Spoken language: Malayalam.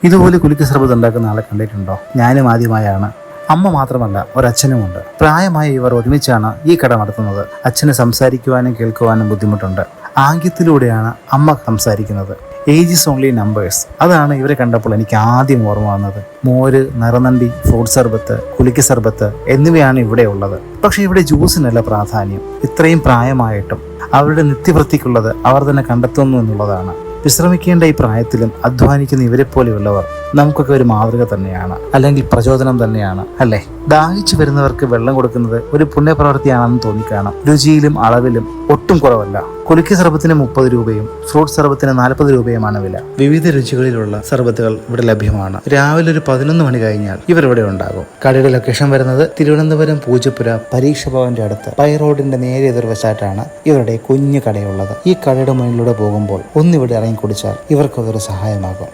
ഇതുപോലെ കുലുക്കി സർബത്ത് ഉണ്ടാക്കുന്ന ആളെ കണ്ടിട്ടുണ്ടോ? ഞാനും ആദ്യമായാണ്. അമ്മ മാത്രമല്ല, ഒരച്ഛനുമുണ്ട്. പ്രായമായ ഇവർ ഒരുമിച്ചാണ് ഈ കട നടത്തുന്നത്. അച്ഛന് സംസാരിക്കുവാനും കേൾക്കുവാനും ബുദ്ധിമുട്ടുണ്ട്. ആംഗ്യത്തിലൂടെയാണ് അമ്മ സംസാരിക്കുന്നത്. Age only numbers. അതാണ് ഇവരെ കണ്ടപ്പോൾ എനിക്ക് ആദ്യം ഓർമ്മ വന്നത്. മോര്, നിറനണ്ടി, ഫ്രൂട്ട് സർബത്ത്, കുലുക്കി സർബത്ത് എന്നിവയാണ് ഇവിടെ ഉള്ളത്. പക്ഷെ ഇവിടെ ജ്യൂസിനല്ല പ്രാധാന്യം. ഇത്രയും പ്രായമായിട്ടും അവരുടെ നിത്യവൃത്തിക്കുള്ളത് അവർ തന്നെ കണ്ടെത്തുന്നു എന്നുള്ളതാണ്. വിശ്രമിക്കേണ്ട ഈ പ്രായത്തിലും അധ്വാനിക്കുന്ന ഇവരെ പോലെയുള്ളവർ നമുക്കൊക്കെ ഒരു മാതൃക തന്നെയാണ്, അല്ലെങ്കിൽ പ്രചോദനം തന്നെയാണ്, അല്ലേ? ദാഹിച്ചു വരുന്നവർക്ക് വെള്ളം കൊടുക്കുന്നത് ഒരു പുണ്യപ്രവൃത്തിയാണെന്ന് തോന്നിക്കാണാം. രുചിയിലും അളവിലും ഒട്ടും കുറവല്ല. കുലുക്കി സർബത്തിന് 30 രൂപയും ഫ്രൂട്ട് സർബത്തിന് 40 രൂപയുമാണ് വില. വിവിധ രുചികളിലുള്ള സർബത്തുകൾ ഇവിടെ ലഭ്യമാണ്. രാവിലെ ഒരു 11 മണി കഴിഞ്ഞാൽ ഇവരിവിടെ ഉണ്ടാകും. കടയുടെ ലൊക്കേഷൻ വരുന്നത് തിരുവനന്തപുരം പൂജപ്പുര പരീക്ഷ ഭവന്റെ അടുത്ത് പൈ റോഡിന്റെ നേരെ എതിർവശായിട്ടാണ് ഇവരുടെ കുഞ്ഞു കടയുള്ളത്. ഈ കടയുടെ മുന്നിലൂടെ പോകുമ്പോൾ ഒന്നിവിടെ ഇറങ്ങി കുടിച്ചാൽ ഇവർക്കതൊരു സഹായമാകും.